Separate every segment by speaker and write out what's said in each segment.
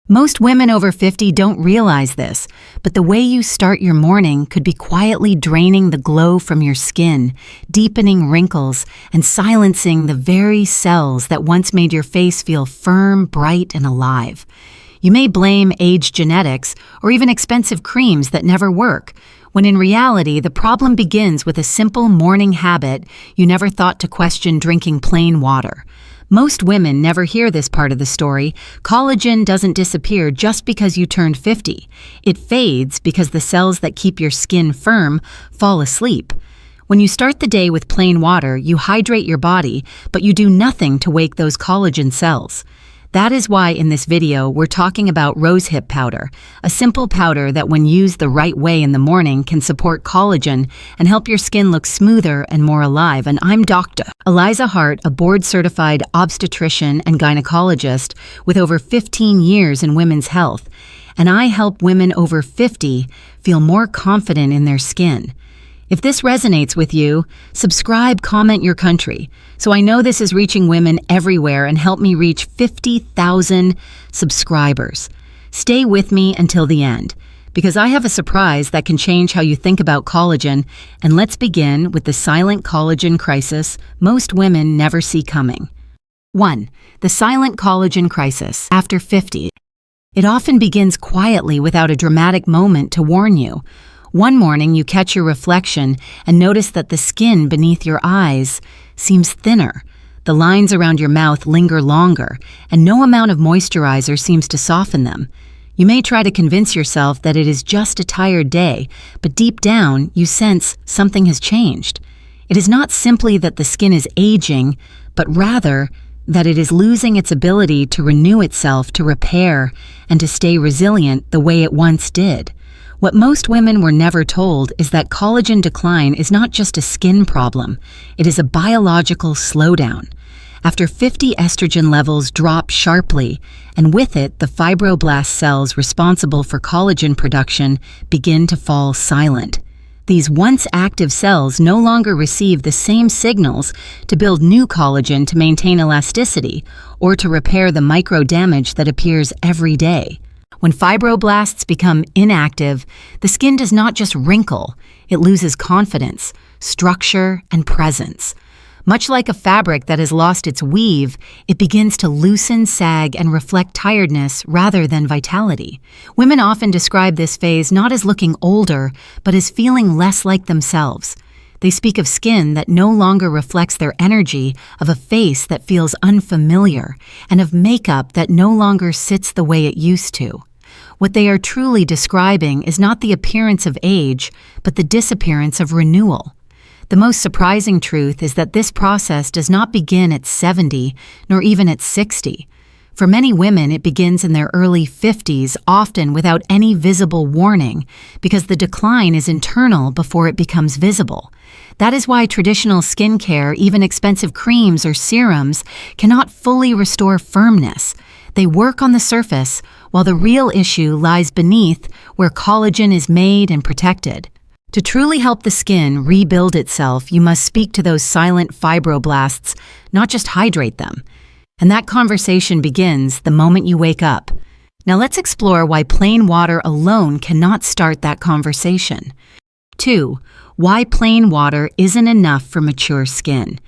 Speaker 1: Most women over 50 don't realize this, but the way you start your morning could be quietly draining the glow from your skin, deepening wrinkles, and silencing the very cells that once made your face feel firm, bright, and alive. You may blame age, genetics, or even expensive creams that never work, when in reality the problem begins with a simple morning habit you never thought to question: drinking plain water. Most women never hear this part of the story. Collagen doesn't disappear just because you turned 50. It fades because the cells that keep your skin firm fall asleep. When you start the day with plain water, you hydrate your body, but you do nothing to wake those collagen cells. That is why in this video we're talking about Rosehip Powder, a simple powder that when used the right way in the morning can support collagen and help your skin look smoother and more alive. And I'm Dr. Eliza Hart, a board-certified obstetrician and gynecologist with over 15 years in women's health, and I help women over 50 feel more confident in their skin. If this resonates with you, subscribe, comment your country, so I know this is reaching women everywhere, and help me reach 50,000 subscribers. Stay with me until the end, because I have a surprise that can change how you think about collagen, and let's begin with the silent collagen crisis most women never see coming. 1. The silent collagen crisis after 50. It often begins quietly without a dramatic moment to warn you. One morning you catch your reflection and notice that the skin beneath your eyes seems thinner. The lines around your mouth linger longer, and no amount of moisturizer seems to soften them. You may try to convince yourself that it is just a tired day, but deep down you sense something has changed. It is not simply that the skin is aging, but rather that it is losing its ability to renew itself, to repair, and to stay resilient the way it once did. What most women were never told is that collagen decline is not just a skin problem, it is a biological slowdown. After 50, estrogen levels drop sharply, and with it, the fibroblast cells responsible for collagen production begin to fall silent. These once active cells no longer receive the same signals to build new collagen, to maintain elasticity, or to repair the micro damage that appears every day. When fibroblasts become inactive, the skin does not just wrinkle, it loses confidence, structure, and presence. Much like a fabric that has lost its weave, it begins to loosen, sag, and reflect tiredness rather than vitality. Women often describe this phase not as looking older, but as feeling less like themselves. They speak of skin that no longer reflects their energy, of a face that feels unfamiliar, and of makeup that no longer sits the way it used to. What they are truly describing is not the appearance of age, but the disappearance of renewal. The most surprising truth is that this process does not begin at 70, nor even at 60. For many women, it begins in their early 50s, often without any visible warning, because the decline is internal before it becomes visible. That is why traditional skincare, even expensive creams or serums, cannot fully restore firmness. They work on the surface, while the real issue lies beneath, where collagen is made and protected. To truly help the skin rebuild itself, you must speak to those silent fibroblasts, not just hydrate them. And that conversation begins the moment you wake up. Now let's explore why plain water alone cannot start that conversation. 2. Why plain water isn't enough for mature skin.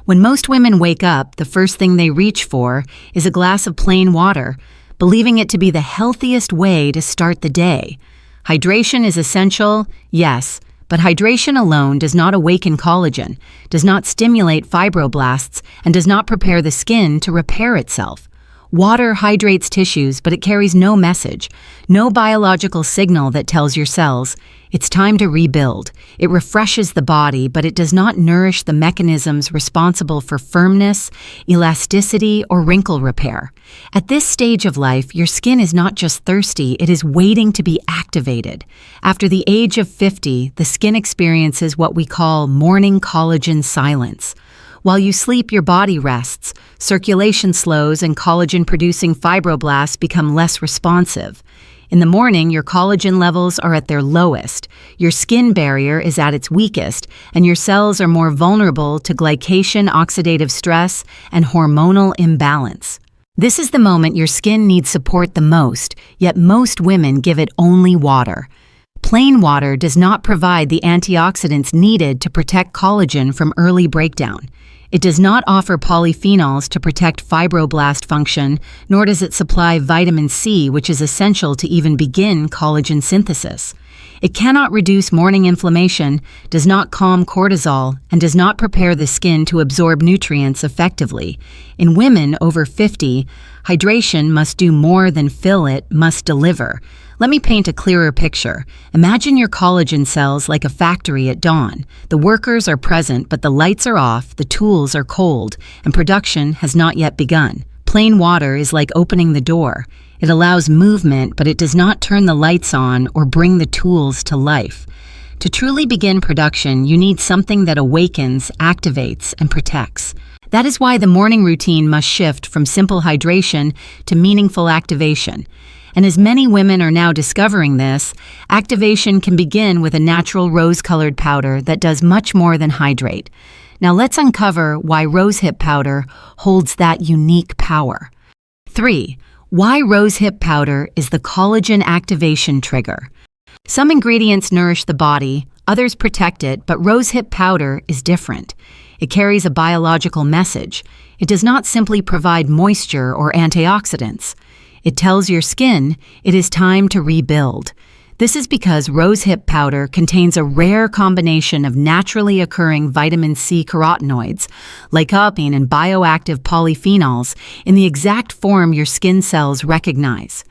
Speaker 1: When most women wake up, the first thing they reach for is a glass of plain water, believing it to be the healthiest way to start the day. Hydration is essential, yes, but hydration alone does not awaken collagen, does not stimulate fibroblasts, and does not prepare the skin to repair itself. Water hydrates tissues, but it carries no message, no biological signal that tells your cells, it's time to rebuild. It refreshes the body, but it does not nourish the mechanisms responsible for firmness, elasticity, or wrinkle repair. At this stage of life, your skin is not just thirsty, it is waiting to be activated. After the age of 50, the skin experiences what we call morning collagen silence. While you sleep, your body rests, circulation slows, and collagen-producing fibroblasts become less responsive. In the morning, your collagen levels are at their lowest, your skin barrier is at its weakest, and your cells are more vulnerable to glycation, oxidative stress, and hormonal imbalance. This is the moment your skin needs support the most, yet most women give it only water. Plain water does not provide the antioxidants needed to protect collagen from early breakdown. It does not offer polyphenols to protect fibroblast function, nor does it supply vitamin C, which is essential to even begin collagen synthesis. It cannot reduce morning inflammation, does not calm cortisol, and does not prepare the skin to absorb nutrients effectively. In women over 50, hydration must do more than fill it, must deliver. Let me paint a clearer picture. Imagine your collagen cells like a factory at dawn. The workers are present, but the lights are off, the tools are cold, and production has not yet begun. Plain water is like opening the door. It allows movement, but it does not turn the lights on or bring the tools to life. To truly begin production, you need something that awakens, activates, and protects. That is why the morning routine must shift from simple hydration to meaningful activation. And as many women are now discovering this, activation can begin with a natural rose-colored powder that does much more than hydrate. Now let's uncover why Rosehip Powder holds that unique power. 3. Why Rosehip Powder is the collagen activation trigger. Some ingredients nourish the body, others protect it, but Rosehip Powder is different. It carries a biological message. It does not simply provide moisture or antioxidants. It tells your skin it is time to rebuild. This is because Rosehip Powder contains a rare combination of naturally occurring vitamin C carotenoids, lycopene, and bioactive polyphenols in the exact form your skin cells recognize.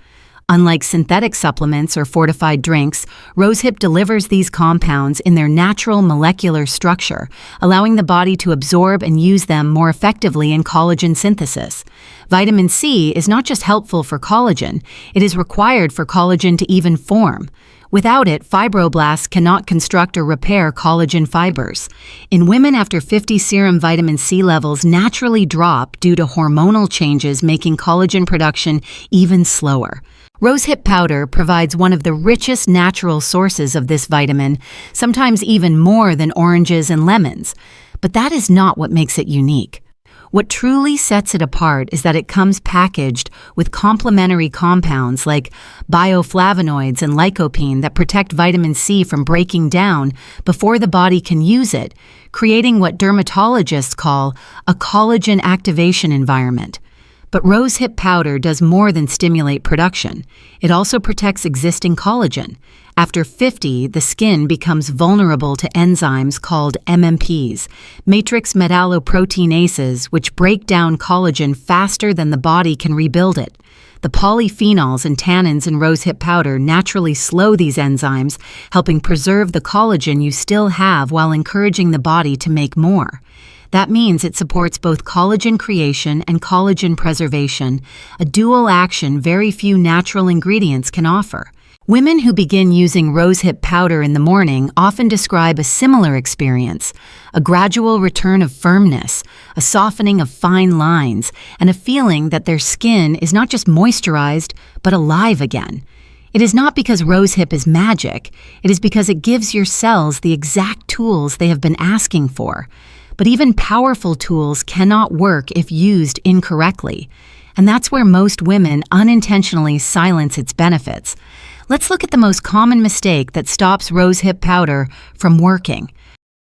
Speaker 1: Unlike synthetic supplements or fortified drinks, Rosehip delivers these compounds in their natural molecular structure, allowing the body to absorb and use them more effectively in collagen synthesis. Vitamin C is not just helpful for collagen, it is required for collagen to even form. Without it, fibroblasts cannot construct or repair collagen fibers. In women after 50, serum vitamin C levels naturally drop due to hormonal changes, making collagen production even slower. Rosehip Powder provides one of the richest natural sources of this vitamin, sometimes even more than oranges and lemons. But that is not what makes it unique. What truly sets it apart is that it comes packaged with complementary compounds like bioflavonoids and lycopene that protect vitamin C from breaking down before the body can use it, creating what dermatologists call a collagen activation environment. But Rosehip Powder does more than stimulate production. It also protects existing collagen. After 50, the skin becomes vulnerable to enzymes called MMPs, matrix metalloproteinases, which break down collagen faster than the body can rebuild it. The polyphenols and tannins in Rosehip Powder naturally slow these enzymes, helping preserve the collagen you still have while encouraging the body to make more. That means it supports both collagen creation and collagen preservation, a dual action very few natural ingredients can offer. Women who begin using Rosehip Powder in the morning often describe a similar experience, a gradual return of firmness, a softening of fine lines, and a feeling that their skin is not just moisturized, but alive again. It is not because Rosehip is magic, it is because it gives your cells the exact tools they have been asking for. But even powerful tools cannot work if used incorrectly. And that's where most women unintentionally silence its benefits. Let's look at the most common mistake that stops Rosehip Powder from working.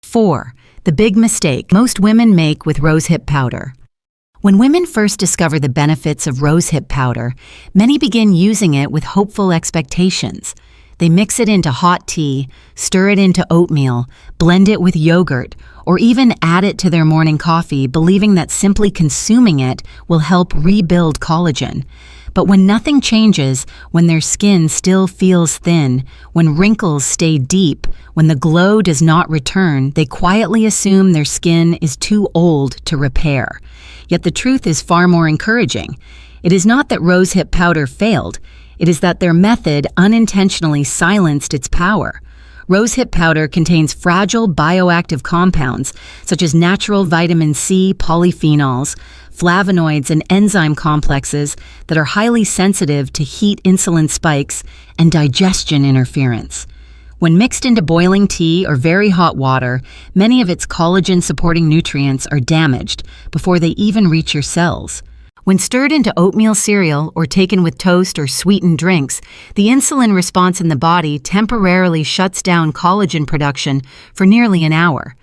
Speaker 1: 4. The big mistake most women make with Rosehip Powder. When women first discover the benefits of Rosehip Powder, many begin using it with hopeful expectations. They mix it into hot tea, stir it into oatmeal, blend it with yogurt, or even add it to their morning coffee, believing that simply consuming it will help rebuild collagen. But when nothing changes, when their skin still feels thin, when wrinkles stay deep, when the glow does not return, they quietly assume their skin is too old to repair. Yet the truth is far more encouraging. It is not that Rosehip Powder failed. It is that their method unintentionally silenced its power. Rosehip Powder contains fragile bioactive compounds such as natural vitamin C polyphenols, flavonoids, and enzyme complexes that are highly sensitive to heat insulin spikes and digestion interference. When mixed into boiling tea or very hot water, many of its collagen-supporting nutrients are damaged before they even reach your cells. When stirred into oatmeal cereal or taken with toast or sweetened drinks, the insulin response in the body temporarily shuts down collagen production for nearly an hour.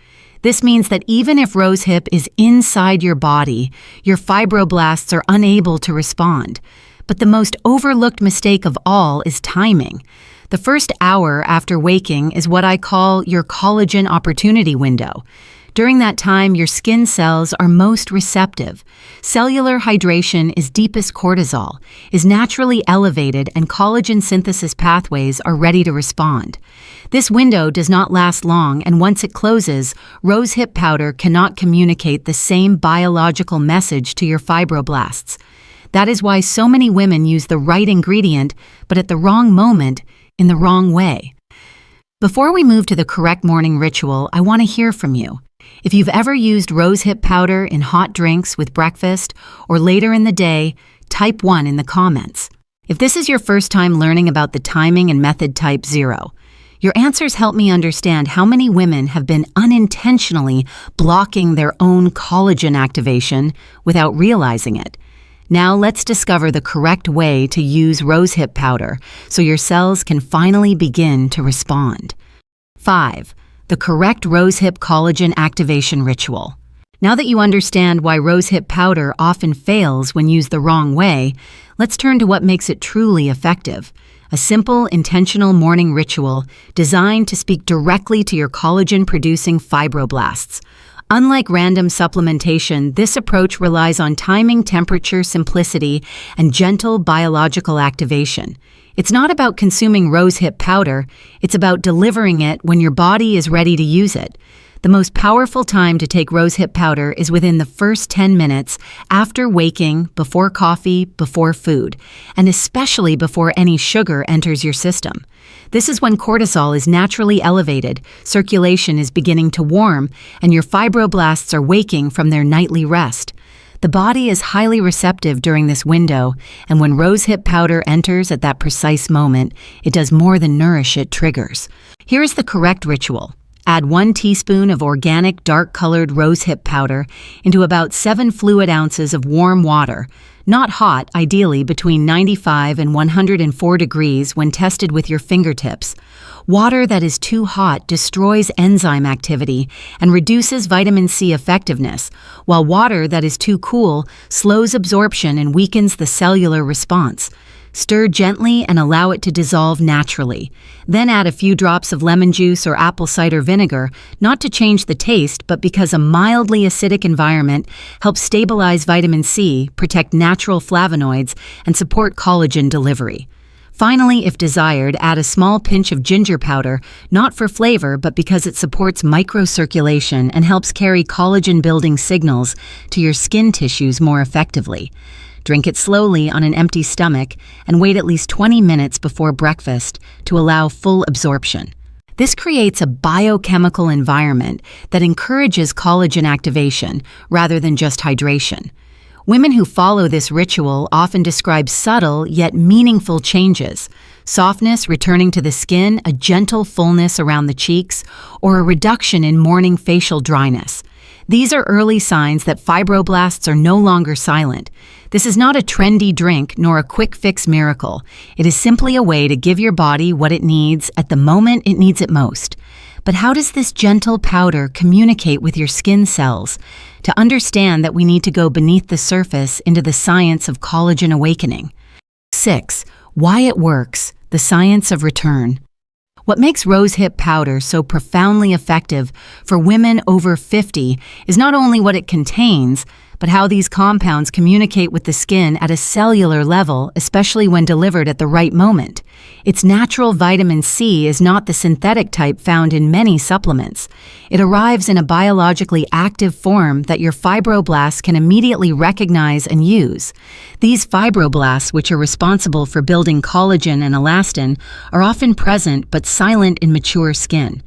Speaker 1: This means that even if rosehip is inside your body, your fibroblasts are unable to respond. But the most overlooked mistake of all is timing. The first hour after waking is what I call your collagen opportunity window. During that time, your skin cells are most receptive. Cellular hydration is deepest cortisol, is naturally elevated, and collagen synthesis pathways are ready to respond. This window does not last long, and once it closes, rosehip powder cannot communicate the same biological message to your fibroblasts. That is why so many women use the right ingredient, but at the wrong moment, in the wrong way. Before we move to the correct morning ritual, I want to hear from you. If you've ever used rosehip powder in hot drinks with breakfast or later in the day, type 1 in the comments. If this is your first time learning about the timing and method, type 0. Your answers help me understand how many women have been unintentionally blocking their own collagen activation without realizing it. Now let's discover the correct way to use rosehip powder so your cells can finally begin to respond. 5. The correct rosehip collagen activation ritual. Now that you understand why rosehip powder often fails when used the wrong way, let's turn to what makes it truly effective. A simple, intentional morning ritual designed to speak directly to your collagen-producing fibroblasts. Unlike random supplementation, this approach relies on timing, temperature, simplicity, and gentle biological activation. It's not about consuming rosehip powder, it's about delivering it when your body is ready to use it. The most powerful time to take rosehip powder is within the first 10 minutes after waking, before coffee, before food, and especially before any sugar enters your system. This is when cortisol is naturally elevated, circulation is beginning to warm, and your fibroblasts are waking from their nightly rest. The body is highly receptive during this window, and when rosehip powder enters at that precise moment, it does more than nourish, it triggers. Here is the correct ritual. Add 1 teaspoon of organic dark-colored rosehip powder into about 7 fluid ounces of warm water, not hot, ideally between 95 and 104 degrees when tested with your fingertips. Water that is too hot destroys enzyme activity and reduces vitamin C effectiveness, while water that is too cool slows absorption and weakens the cellular response. Stir gently and allow it to dissolve naturally. Then add a few drops of lemon juice or apple cider vinegar, not to change the taste, but because a mildly acidic environment helps stabilize vitamin C, protect natural flavonoids, and support collagen delivery. Finally, if desired, add a small pinch of ginger powder, not for flavor, but because it supports microcirculation and helps carry collagen-building signals to your skin tissues more effectively. Drink it slowly on an empty stomach and wait at least 20 minutes before breakfast to allow full absorption. This creates a biochemical environment that encourages collagen activation rather than just hydration. Women who follow this ritual often describe subtle yet meaningful changes: softness returning to the skin, a gentle fullness around the cheeks, or a reduction in morning facial dryness. These are early signs that fibroblasts are no longer silent. This is not a trendy drink nor a quick fix miracle. It is simply a way to give your body what it needs at the moment it needs it most. But how does this gentle powder communicate with your skin cells? To understand that, we need to go beneath the surface into the science of collagen awakening. 6. Why it works, the science of return. What makes rosehip powder so profoundly effective for women over 50 is not only what it contains, but how these compounds communicate with the skin at a cellular level, especially when delivered at the right moment. Its natural vitamin C is not the synthetic type found in many supplements. It arrives in a biologically active form that your fibroblasts can immediately recognize and use. These fibroblasts, which are responsible for building collagen and elastin, are often present but silent in mature skin.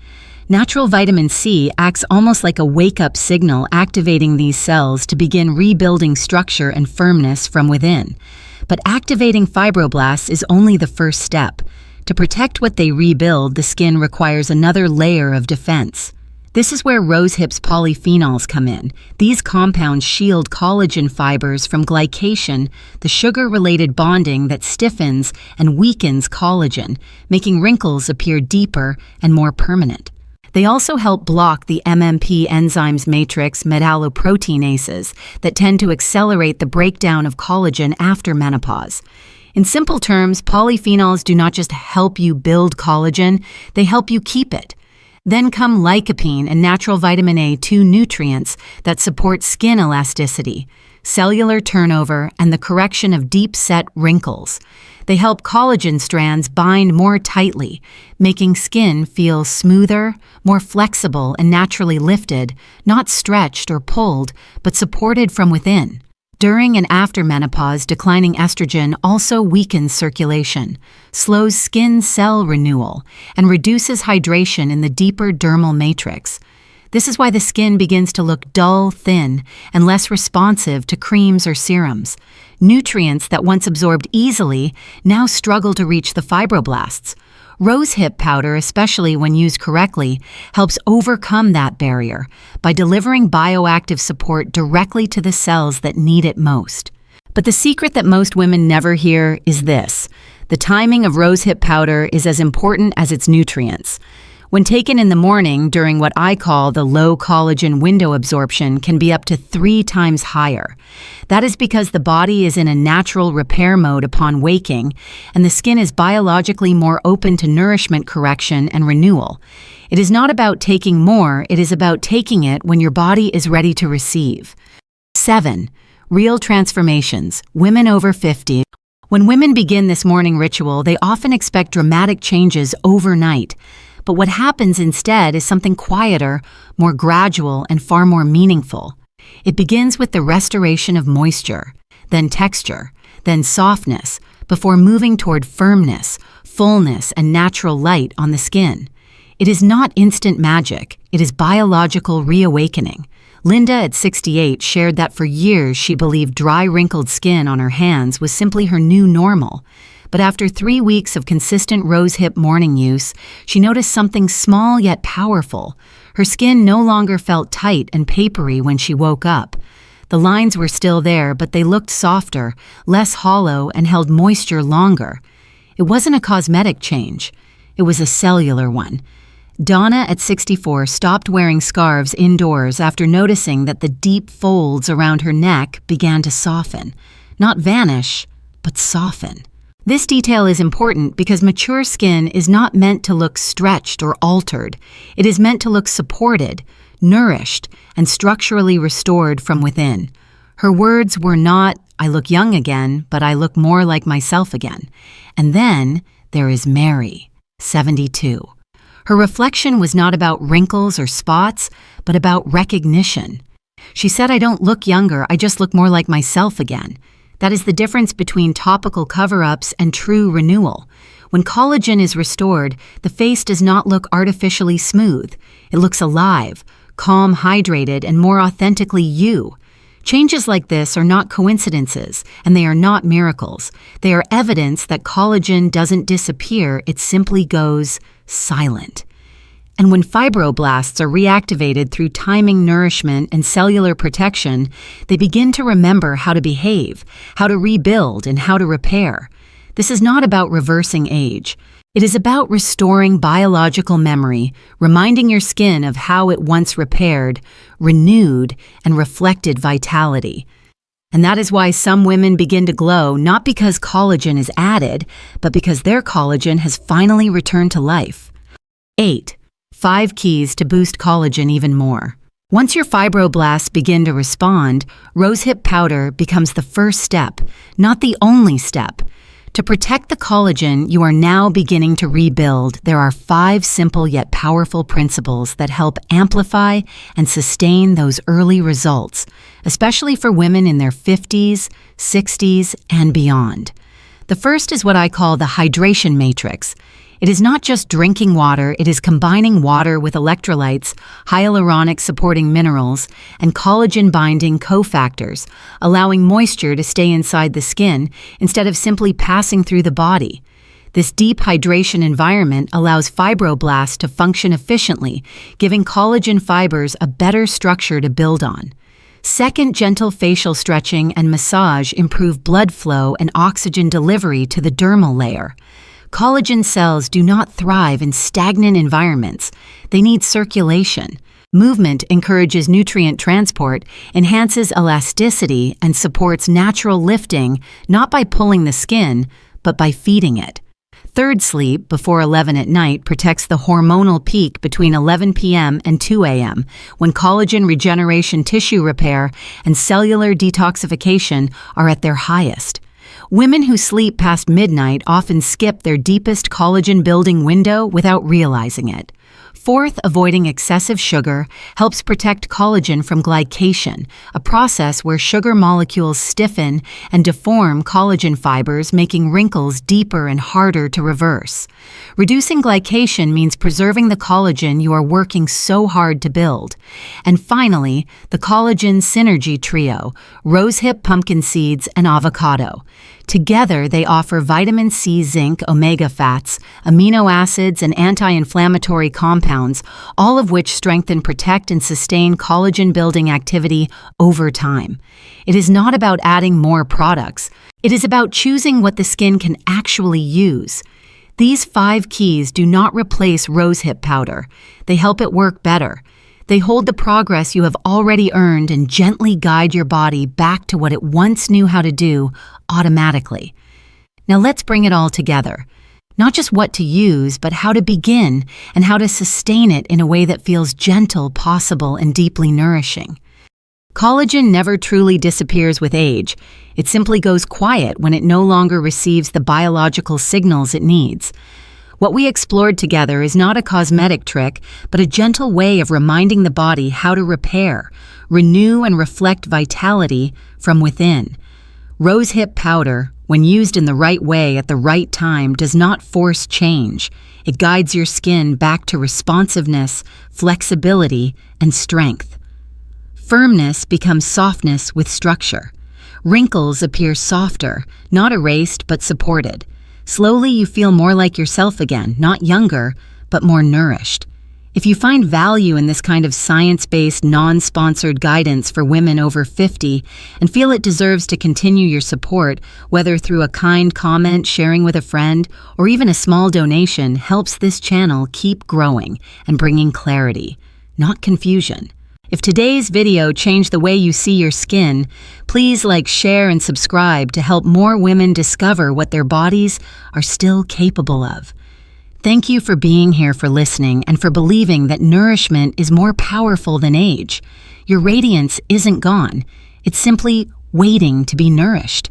Speaker 1: Natural vitamin C acts almost like a wake-up signal, activating these cells to begin rebuilding structure and firmness from within. But activating fibroblasts is only the first step. To protect what they rebuild, the skin requires another layer of defense. This is where Rosehip's polyphenols come in. These compounds shield collagen fibers from glycation, the sugar-related bonding that stiffens and weakens collagen, making wrinkles appear deeper and more permanent. They also help block the MMP enzymes matrix metalloproteinases that tend to accelerate the breakdown of collagen after menopause. In simple terms, polyphenols do not just help you build collagen, they help you keep it. Then come lycopene and natural vitamin A2 nutrients that support skin elasticity, cellular turnover, and the correction of deep-set wrinkles. They help collagen strands bind more tightly, making skin feel smoother, more flexible, and naturally lifted, not stretched or pulled, but supported from within. During and after menopause, declining estrogen also weakens circulation, slows skin cell renewal, and reduces hydration in the deeper dermal matrix. This is why the skin begins to look dull, thin, and less responsive to creams or serums. Nutrients that once absorbed easily now struggle to reach the fibroblasts. Rosehip powder, especially when used correctly, helps overcome that barrier by delivering bioactive support directly to the cells that need it most. But the secret that most women never hear is this: the timing of rosehip powder is as important as its nutrients. When taken in the morning during what I call the low collagen window absorption can be up to 3 times higher. That is because the body is in a natural repair mode upon waking, and the skin is biologically more open to nourishment correction and renewal. It is not about taking more, it is about taking it when your body is ready to receive. 7. Real transformations. Women over 50. When women begin this morning ritual, they often expect dramatic changes overnight. But what happens instead is something quieter, more gradual, and far more meaningful. It begins with the restoration of moisture, then texture, then softness, before moving toward firmness, fullness, and natural light on the skin. It is not instant magic, it is biological reawakening. Linda, at 68, shared that for years she believed dry, wrinkled skin on her hands was simply her new normal. But after 3 weeks of consistent rosehip morning use, she noticed something small yet powerful. Her skin no longer felt tight and papery when she woke up. The lines were still there, but they looked softer, less hollow, and held moisture longer. It wasn't a cosmetic change. It was a cellular one. Donna, at 64, stopped wearing scarves indoors after noticing that the deep folds around her neck began to soften. Not vanish, but soften. This detail is important because mature skin is not meant to look stretched or altered. It is meant to look supported, nourished, and structurally restored from within. Her words were not, "I look young again, but I look more like myself again." And then there is Mary, 72. Her reflection was not about wrinkles or spots, but about recognition. She said, "I don't look younger, I just look more like myself again." That is the difference between topical cover-ups and true renewal. When collagen is restored, the face does not look artificially smooth. It looks alive, calm, hydrated, and more authentically you. Changes like this are not coincidences, and they are not miracles. They are evidence that collagen doesn't disappear, it simply goes silent. And when fibroblasts are reactivated through timing nourishment and cellular protection, they begin to remember how to behave, how to rebuild, and how to repair. This is not about reversing age. It is about restoring biological memory, reminding your skin of how it once repaired, renewed, and reflected vitality. And that is why some women begin to glow not because collagen is added, but because their collagen has finally returned to life. 8. 5 keys to boost collagen even more. Once your fibroblasts begin to respond, rosehip powder becomes the first step, not the only step. To protect the collagen you are now beginning to rebuild, there are 5 simple yet powerful principles that help amplify and sustain those early results, especially for women in their 50s, 60s, and beyond. The first is what I call the hydration matrix. It is not just drinking water, it is combining water with electrolytes, hyaluronic-supporting minerals, and collagen-binding cofactors, allowing moisture to stay inside the skin instead of simply passing through the body. This deep hydration environment allows fibroblasts to function efficiently, giving collagen fibers a better structure to build on. Second, gentle facial stretching and massage improve blood flow and oxygen delivery to the dermal layer. Collagen cells do not thrive in stagnant environments. They need circulation. Movement encourages nutrient transport, enhances elasticity, and supports natural lifting, not by pulling the skin, but by feeding it. Third, sleep before 11 at night protects the hormonal peak between 11 p.m. and 2 a.m., when collagen regeneration, tissue repair, and cellular detoxification are at their highest. Women who sleep past midnight often skip their deepest collagen-building window without realizing it. Fourth, avoiding excessive sugar helps protect collagen from glycation, a process where sugar molecules stiffen and deform collagen fibers, making wrinkles deeper and harder to reverse. Reducing glycation means preserving the collagen you are working so hard to build. And finally, the collagen synergy trio: rosehip, pumpkin seeds, and avocado. Together, they offer vitamin C, zinc, omega fats, amino acids, and anti-inflammatory compounds, all of which strengthen, protect, and sustain collagen-building activity over time. It is not about adding more products. It is about choosing what the skin can actually use. These 5 keys do not replace rosehip powder. They help it work better. They hold the progress you have already earned and gently guide your body back to what it once knew how to do automatically. Now let's bring it all together. Not just what to use, but how to begin and how to sustain it in a way that feels gentle, possible, and deeply nourishing. Collagen never truly disappears with age. It simply goes quiet when it no longer receives the biological signals it needs. What we explored together is not a cosmetic trick, but a gentle way of reminding the body how to repair, renew, and reflect vitality from within. Rosehip powder, when used in the right way at the right time, does not force change. It guides your skin back to responsiveness, flexibility, and strength. Firmness becomes softness with structure. Wrinkles appear softer, not erased but supported. Slowly, you feel more like yourself again, not younger, but more nourished. If you find value in this kind of science-based, non-sponsored guidance for women over 50 and feel it deserves to continue your support, whether through a kind comment, sharing with a friend, or even a small donation, helps this channel keep growing and bringing clarity, not confusion. If today's video changed the way you see your skin, please like, share, and subscribe to help more women discover what their bodies are still capable of. Thank you for being here, for listening, and for believing that nourishment is more powerful than age. Your radiance isn't gone. It's simply waiting to be nourished.